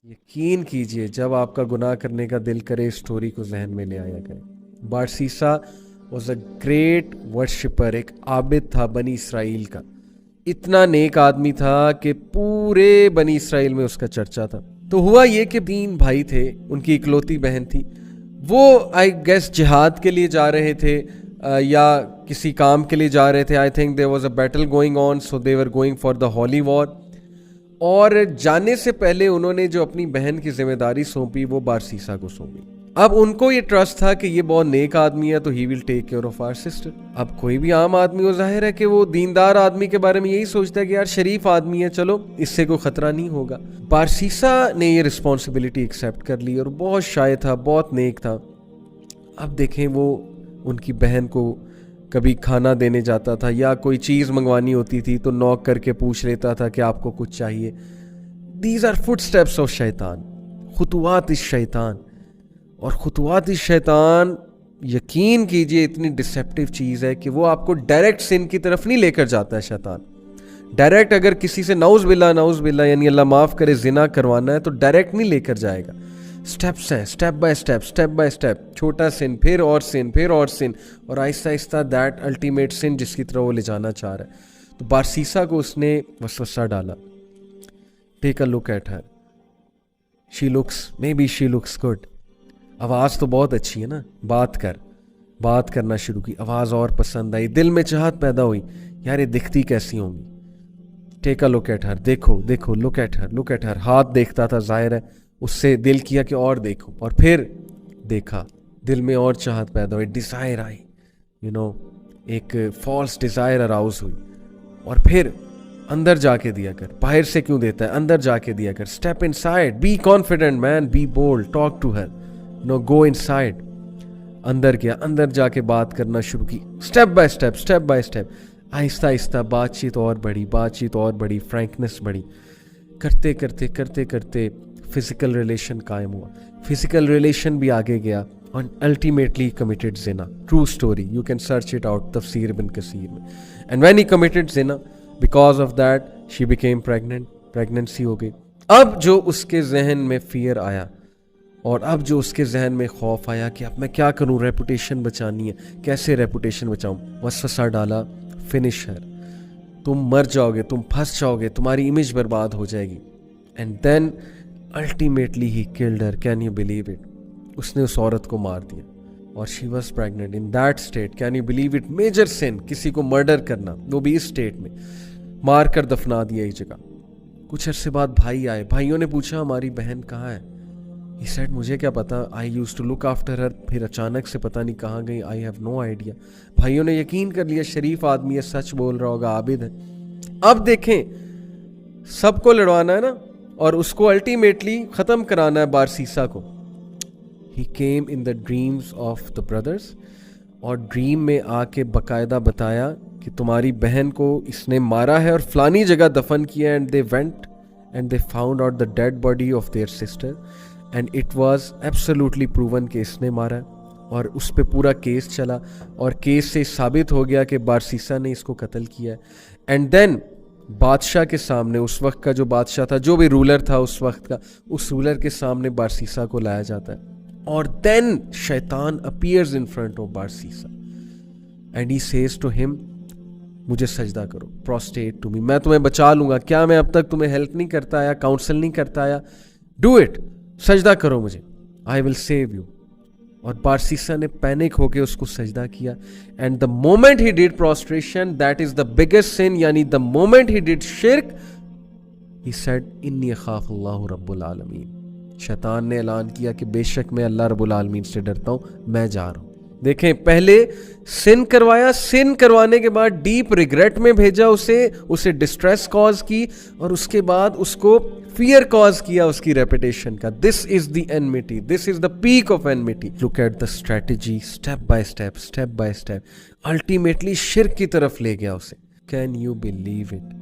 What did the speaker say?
یقین کیجئے جب آپ کا گناہ کرنے کا دل کرے اس سٹوری کو ذہن میں لے آیا کرے. بارسیسا واز اے گریٹ ورشپر, ایک عابد تھا بنی اسرائیل کا. اتنا نیک آدمی تھا کہ پورے بنی اسرائیل میں اس کا چرچا تھا. تو ہوا یہ کہ 3 بھائی تھے, ان کی اکلوتی بہن تھی. وہ آئی گیس جہاد کے لیے جا رہے تھے یا کسی کام کے لیے جا رہے تھے. I think there was a battle going on, so they were going for the holy war. اور جانے سے پہلے انہوں نے جو اپنی بہن کی ذمہ داری سونپی وہ بارسیسا کو سونپی. اب ان کو یہ ٹرسٹ تھا کہ یہ بہت نیک آدمی ہے تو he will take care of our sister. اب کوئی بھی عام آدمی ہو, ظاہر ہے کہ وہ دیندار آدمی کے بارے میں یہی سوچتا ہے کہ یار شریف آدمی ہے, چلو اس سے کوئی خطرہ نہیں ہوگا. بارسیسا نے یہ رسپانسبلٹی ایکسیپٹ کر لی اور بہت شائع تھا, بہت نیک تھا. اب دیکھیں وہ ان کی بہن کو کبھی کھانا دینے جاتا تھا یا کوئی چیز منگوانی ہوتی تھی تو نوک کر کے پوچھ لیتا تھا کہ آپ کو کچھ چاہیے. These are footsteps of شیطان, خطوات الشیطان. اور خطوات الشیطان یقین کیجئے اتنی ڈسیپٹیو چیز ہے کہ وہ آپ کو ڈائریکٹ سن کی طرف نہیں لے کر جاتا ہے. شیطان ڈائریکٹ اگر کسی سے نعوذ باللہ یعنی اللہ معاف کرے زنا کروانا ہے تو ڈائریکٹ نہیں لے کر جائے گا. سٹیپس ہیں, سٹیپ بائی سٹیپ, چھوٹا سن, پھر اور سن, پھر اور سن, اور آہستہ آہستہ دیٹ الٹیمیٹ سن جس کی طرح وہ لے جانا چاہ رہا ہے. تو بارسیسا کو اس نے وسوسہ ڈالا. Take a look at her, she looks good. آواز تو بہت اچھی ہے نا, بات کرنا شروع کی, آواز اور پسند آئی, دل میں چاہت پیدا ہوئی یار یہ دکھتی کیسی ہوں گی. ٹیک اے لک ایٹ ہر, دیکھو لک ایٹ ہر. ہاتھ دیکھتا تھا, ظاہر ہے اس سے دل کیا کہ اور دیکھو, اور پھر دیکھا, دل میں اور چاہت پیدا ہوئی, ڈیزائر آئی, ایک فالس ڈیزائر اراؤز ہوئی. اور پھر اندر جا کے دیا کر, باہر سے کیوں دیتا ہے, اندر جا کے دیا کر. Step inside, be confident man, be bold, talk to her, go inside. اندر گیا, اندر جا کے بات کرنا شروع کی, اسٹیپ بائی اسٹیپ. آہستہ آہستہ بات چیت اور بڑھی, فرینکنس بڑھی. کرتے فزیکل ریلیشن قائم ہوا. فزیکل ریلیشن بھی آگے گیا اور الٹیمیٹلی کمیٹڈ زنا. True story, you can search it out تفسیر ابن کثیر میں. اینڈ وین ہی کمیٹڈ زنا, because of that she became pregnant, pregnancy ہو گئی. اب جو اس کے ذہن میں فیئر آیا اور اب جو اس کے ذہن میں خوف آیا کہ اب میں کیا کروں, ریپوٹیشن بچانی ہے, کیسے ریپوٹیشن بچاؤں. وسوسہ ڈالا, فنش ہر, تم مر جاؤ گے, تم پھنس جاؤ گے, تمہاری امیج برباد ہو جائے گی. And then ultimately he killed her. Can you believe it, اس نے اس عورت کو مار دیا اور she was pregnant in that state. Can you believe it, major sin, کسی کو مرڈر کرنا, وہ بھی اس اسٹیٹ میں. مار کر دفنا دیا ایک جگہ. کچھ عرصے بعد بھائی آئے, بھائیوں نے پوچھا ہماری بہن کہاں ہے. He said مجھے کیا پتا, I used to look after her. پھر اچانک سے پتہ نہیں کہاں گئی, I have no idea. بھائیوں نے یقین کر لیا شریف آدمی ہے, سچ بول رہا ہوگا, عابد ہے. اب دیکھیں سب کو لڑوانا ہے نا, اور اس کو الٹیمیٹلی ختم کرانا ہے بارسیسا کو. He came in the dreams of the brothers, اور ڈریم میں آ کے باقاعدہ بتایا کہ تمہاری بہن کو اس نے مارا ہے اور فلانی جگہ دفن کیا. And they went and they found out the dead body of their sister. And it was absolutely proven کہ اس نے مارا ہے, اور اس پہ پورا کیس چلا اور کیس سے ثابت ہو گیا کہ بارسیسا نے اس کو قتل کیا ہے. اینڈ دین بادشاہ کے سامنے, اس وقت کا جو بادشاہ تھا, جو بھی رولر تھا اس وقت کا, اس رولر کے سامنے بارسیسا کو لایا جاتا ہے. اور دین شیطان appears in front of Barsisa and he says to him, مجھے سجدہ کرو, پروسٹیٹ ٹو می, میں تمہیں بچا لوں گا. کیا میں اب تک تمہیں ہیلپ نہیں کرتا آیا, کاؤنسل نہیں کرتا آیا؟ ڈو اٹ, سجدہ کرو مجھے, آئی ول سیو یو. اور بارسیسا نے پینک ہو کے اس کو سجدہ کیا. And the moment he did prostration, that is the biggest sin, یعنی دا مومنٹ ہی ڈیڈ شرک, ہی سیڈ انی اخاف اللہ رب العالمین. شیطان نے اعلان کیا کہ بے شک میں اللہ رب العالمین سے ڈرتا ہوں, میں جا رہا ہوں. دیکھیں پہلے سن کروایا, سن کروانے کے بعد ڈیپ ریگریٹ میں بھیجا اسے ڈسٹریس کاز کی, اور اس کے بعد اس کو فیئر کاز کیا اس کی ریپوٹیشن کا. This is the enmity, this is the peak of enmity. Look at the strategy, step by step, ultimately شرک کی طرف لے گیا اسے. Can you believe it?